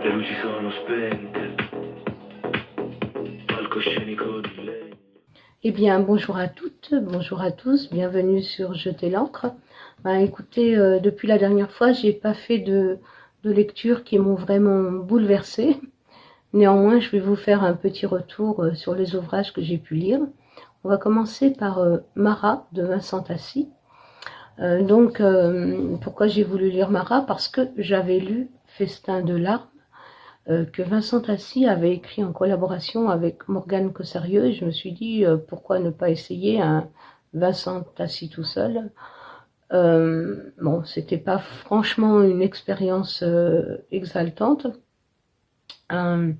le luci sono spente, palcoscenico di legno. Eh bien, bonjour à toutes, bonjour à tous, bienvenue sur Jeter l'encre. Écoutez, depuis la dernière fois, j'ai pas fait de lectures qui m'ont vraiment bouleversée. Néanmoins, je vais vous faire un petit retour sur les ouvrages que j'ai pu lire. On va commencer par Marat de Vincent Tassi. Pourquoi j'ai voulu lire Marat? Parce que j'avais lu Festin de larmes, que Vincent Tassi avait écrit en collaboration avec Morgane Cossarieux, et je me suis dit pourquoi ne pas essayer un Vincent Tassi tout seul. Bon, c'était pas franchement une expérience exaltante. Je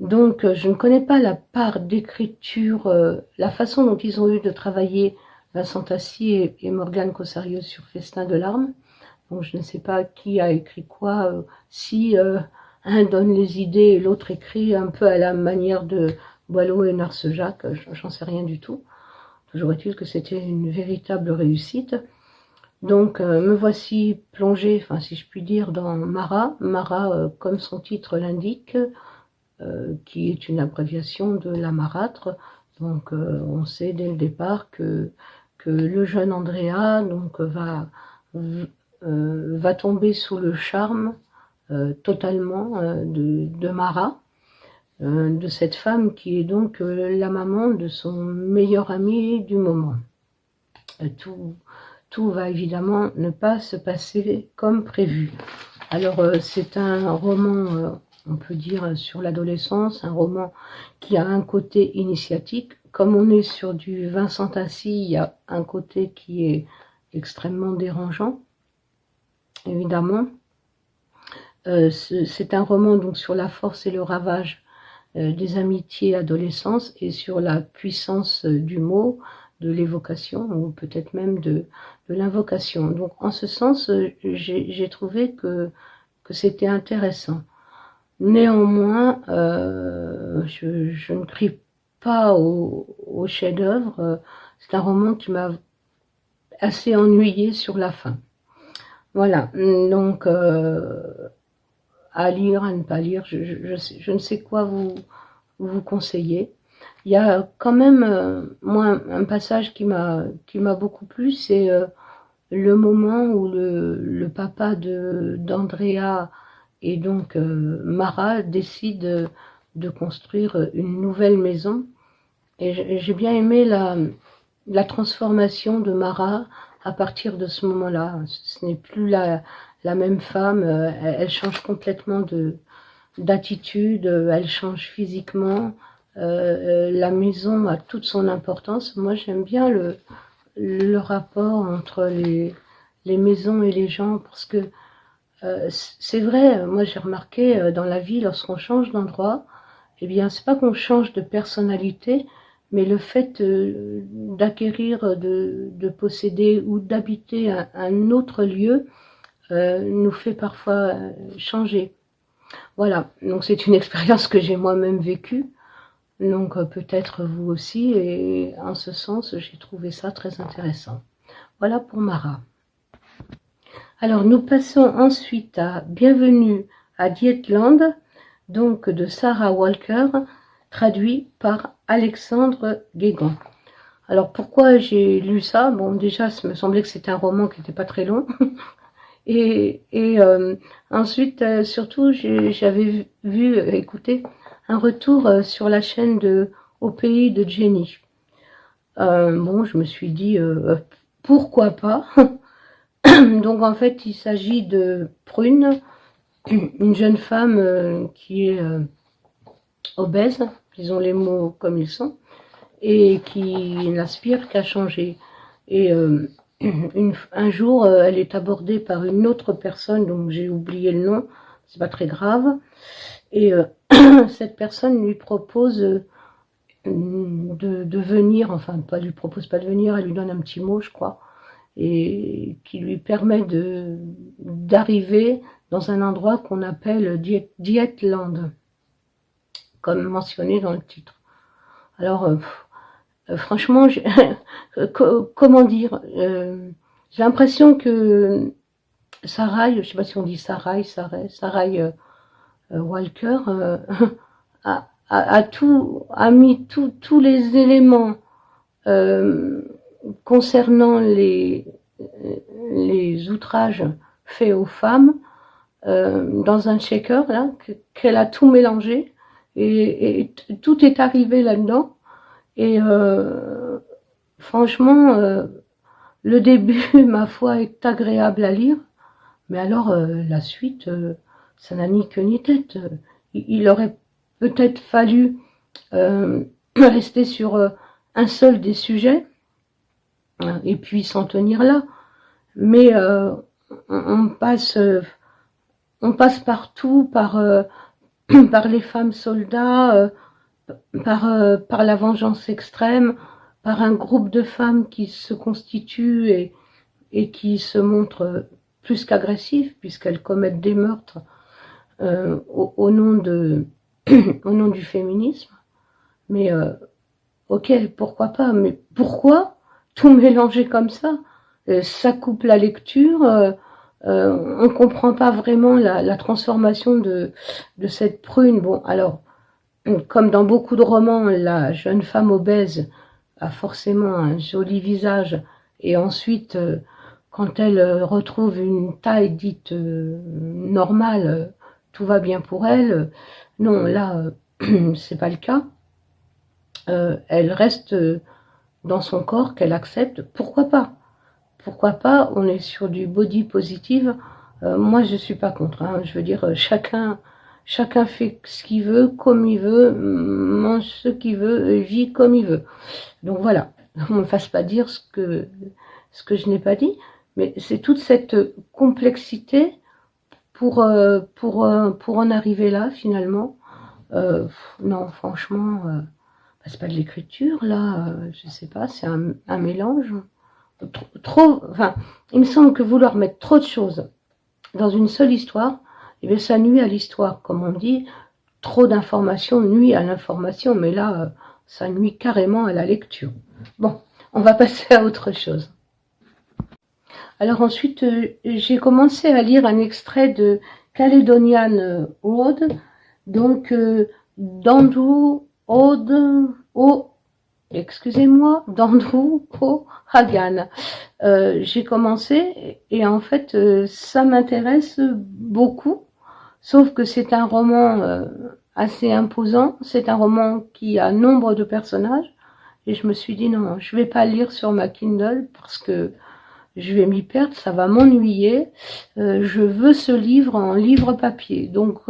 ne connais pas la part d'écriture, la façon dont ils ont eu de travailler Vincent Tassi et Morgane Cossarieux sur Festin de larmes. Donc je ne sais pas qui a écrit quoi, si un donne les idées et l'autre écrit un peu à la manière de Boileau et Narcejac, j'en sais rien du tout. Toujours est-il que c'était une véritable réussite. Donc me voici plongée, enfin si je puis dire, dans Marat. Marat, comme son titre l'indique, qui est une abréviation de la marâtre. Donc on sait dès le départ que le jeune Andrea va tomber sous le charme totalement de Marat, de cette femme qui est donc la maman de son meilleur ami du moment. Tout va évidemment ne pas se passer comme prévu. Alors c'est un roman, on peut dire, sur l'adolescence, un roman qui a un côté initiatique. Comme on est sur du Vincent Tassi, il y a un côté qui est extrêmement dérangeant, évidemment. C'est un roman donc sur la force et le ravage des amitiés adolescentes et sur la puissance du mot, de l'évocation ou peut-être même de l'invocation. Donc en ce sens, j'ai trouvé que c'était intéressant. Néanmoins, je ne crie pas au chef-d'œuvre. C'est un roman qui m'a assez ennuyée sur la fin. Voilà, donc à lire, à ne pas lire, je ne sais quoi vous conseiller. Il y a quand même, moi, un passage qui m'a beaucoup plu, c'est le moment où le papa d'Andrea et donc Marat décide de construire une nouvelle maison. Et j'ai bien aimé la transformation de Marat à partir de ce moment-là. Ce n'est plus la même femme, elle change complètement d'attitude, elle change physiquement. La maison a toute son importance. Moi, j'aime bien le rapport entre les maisons et les gens, parce que c'est vrai, moi j'ai remarqué dans la vie, lorsqu'on change d'endroit, eh bien, c'est pas qu'on change de personnalité, mais le fait d'acquérir, de posséder ou d'habiter un autre lieu nous fait parfois changer. Voilà, donc c'est une expérience que j'ai moi-même vécue, donc peut-être vous aussi, et en ce sens, j'ai trouvé ça très intéressant. Voilà pour Marat. Alors, nous passons ensuite à Bienvenue à Dietland, donc de Sarah Walker, traduit par Alexandre Guégan. Alors, pourquoi j'ai lu ça? Bon, déjà, ça me semblait que c'était un roman qui n'était pas très long. Ensuite, surtout, j'avais écouté un retour sur la chaîne de Au pays de Jenny. Bon, je me suis dit, pourquoi pas? Donc en fait, il s'agit de Prune, une jeune femme qui est obèse, disons les mots comme ils sont, et qui n'aspire qu'à changer. Et un jour, elle est abordée par une autre personne, donc j'ai oublié le nom, c'est pas très grave, et cette personne lui propose de venir, enfin pas lui propose pas de venir, elle lui donne un petit mot, je crois, et qui lui permet d'arriver dans un endroit qu'on appelle Dietland, comme mentionné dans le titre. Alors, franchement, comment dire, j'ai l'impression que Sarai, je ne sais pas si on dit Sarai, Walker a mis tous les éléments concernant les outrages faits aux femmes dans un shaker là, qu'elle a tout mélangé et tout est arrivé là-dedans. Et franchement, le début, ma foi, est agréable à lire, mais alors la suite, ça n'a ni queue ni tête. Il aurait peut-être fallu rester sur un seul des sujets et puis s'en tenir là. Mais on passe partout par les femmes soldats, par la vengeance extrême, par un groupe de femmes qui se constituent et qui se montrent plus qu'agressives puisqu'elles commettent des meurtres au nom du féminisme. Mais ok, pourquoi pas, mais pourquoi tout mélanger comme ça? Ça coupe la lecture, on comprend pas vraiment la transformation de cette prune. Bon, alors, comme dans beaucoup de romans, la jeune femme obèse a forcément un joli visage, et ensuite, quand elle retrouve une taille dite normale, tout va bien pour elle. Non, là, c'est pas le cas. Elle reste dans son corps qu'elle accepte. Pourquoi pas? Pourquoi pas? On est sur du body positive. Moi, je suis pas contre. Hein. Je veux dire, chacun fait ce qu'il veut, comme il veut, mange ce qu'il veut, vit comme il veut. Donc voilà. On me fasse pas dire ce que je n'ai pas dit. Mais c'est toute cette complexité pour en arriver là, finalement. Non, franchement, c'est pas de l'écriture, là. Je sais pas, c'est un mélange. Enfin, il me semble que vouloir mettre trop de choses dans une seule histoire, eh bien, ça nuit à l'histoire, comme on dit. Trop d'informations nuit à l'information, mais là, ça nuit carrément à la lecture. Bon, on va passer à autre chose. Alors ensuite, j'ai commencé à lire un extrait de Caledonian Road, donc d'Andrew O'Hagan. J'ai commencé et en fait ça m'intéresse beaucoup, sauf que c'est un roman assez imposant, c'est un roman qui a nombre de personnages et je me suis dit non, je vais pas le lire sur ma Kindle parce que je vais m'y perdre, ça va m'ennuyer. Je veux ce livre en livre papier. Donc,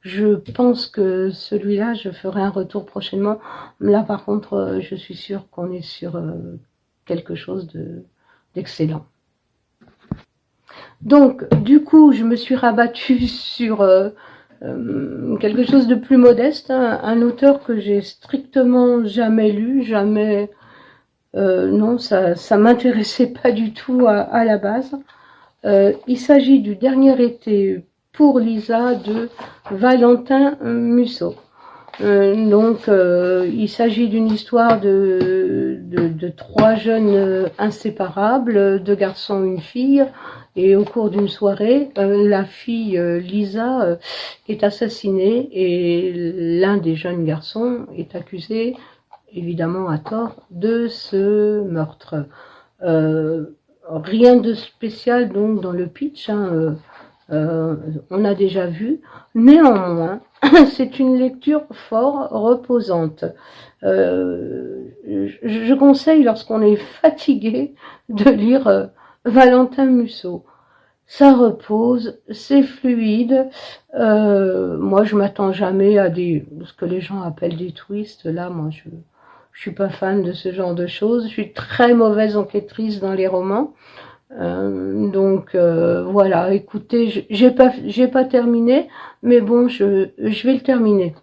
je pense que celui-là, je ferai un retour prochainement. Là, par contre, je suis sûre qu'on est sur quelque chose d'excellent. Donc, du coup, je me suis rabattue sur quelque chose de plus modeste, hein, un auteur que j'ai strictement jamais lu, jamais... non, ça m'intéressait pas du tout à la base. Il s'agit du dernier été pour Lisa de Valentin Musso. Il s'agit d'une histoire de trois jeunes inséparables, deux garçons, une fille, et au cours d'une soirée, la fille Lisa est assassinée et l'un des jeunes garçons est accusé, évidemment à tort, de ce meurtre. Rien de spécial donc dans le pitch, hein, on a déjà vu. Néanmoins, c'est une lecture fort reposante. Je conseille, lorsqu'on est fatigué, de lire Valentin Musso. Ça repose, c'est fluide. Moi, je m'attends jamais à ce que les gens appellent des twists. Là, moi, je suis pas fan de ce genre de choses. Je suis très mauvaise enquêtrice dans les romans. Voilà, écoutez, j'ai pas terminé, mais bon, je vais le terminer.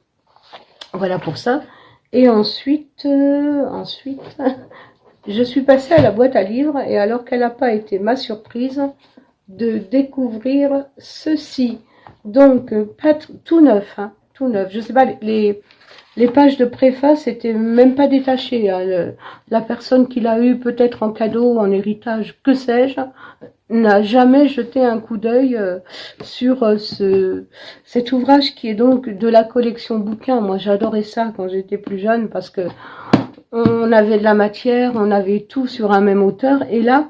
Voilà pour ça. Et ensuite, je suis passée à la boîte à livres, et alors quelle n'a pas été ma surprise de découvrir ceci. Donc, tout neuf, hein, tout neuf. Je sais pas, les pages de préface étaient même pas détachées. Hein. La personne qui l'a eu peut-être en cadeau, en héritage, que sais-je, n'a jamais jeté un coup d'œil sur cet ouvrage qui est donc de la collection bouquins. Moi, j'adorais ça quand j'étais plus jeune parce que on avait de la matière, on avait tout sur un même auteur. Et là,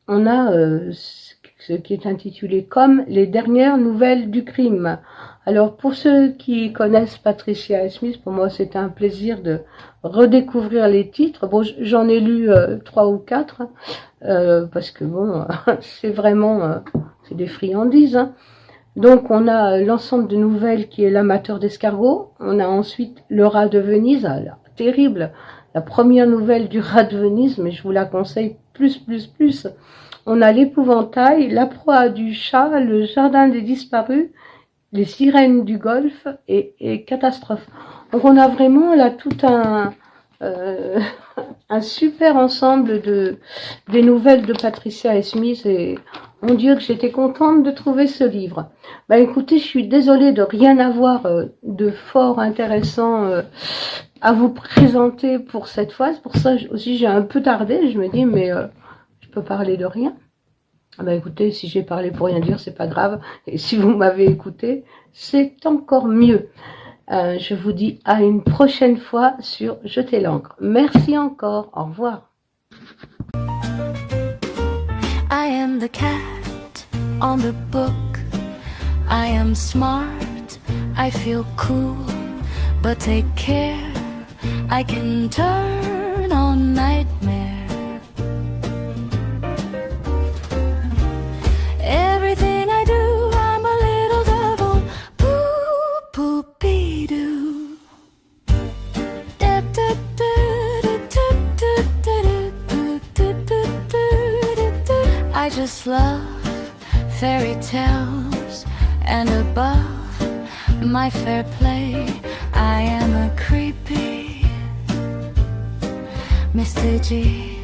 on a ce qui est intitulé comme les dernières nouvelles du crime. Alors pour ceux qui connaissent Patricia Highsmith, pour moi c'est un plaisir de redécouvrir les titres. Bon, j'en ai lu 3 ou 4 parce que bon, c'est vraiment c'est des friandises. Hein. Donc on a l'ensemble de nouvelles qui est l'amateur d'escargot. On a ensuite le rat de Venise, terrible. La première nouvelle du rat de Venise, mais je vous la conseille plus. On a l'épouvantail, la proie du chat, le jardin des disparus, les sirènes du Golfe et catastrophe. Donc on a vraiment là tout un super ensemble des nouvelles de Patricia Highsmith et mon Dieu que j'étais contente de trouver ce livre. Bah écoutez, je suis désolée de rien avoir de fort intéressant à vous présenter pour cette fois. C'est pour ça aussi j'ai un peu tardé. Je me dis mais je peux parler de rien. Bah écoutez, si j'ai parlé pour rien dire, c'est pas grave. Et si vous m'avez écouté, c'est encore mieux. Je vous dis à une prochaine fois sur Jeter l'encre. Merci encore. Au revoir. I am the cat on the book. I am smart. I feel cool. But take care. I can turn on nightmare. Everything I do, I'm a little devil. Poop-poop-ee-doo. I just love fairy tales, and above my fair play, I am a creepy Mr. G.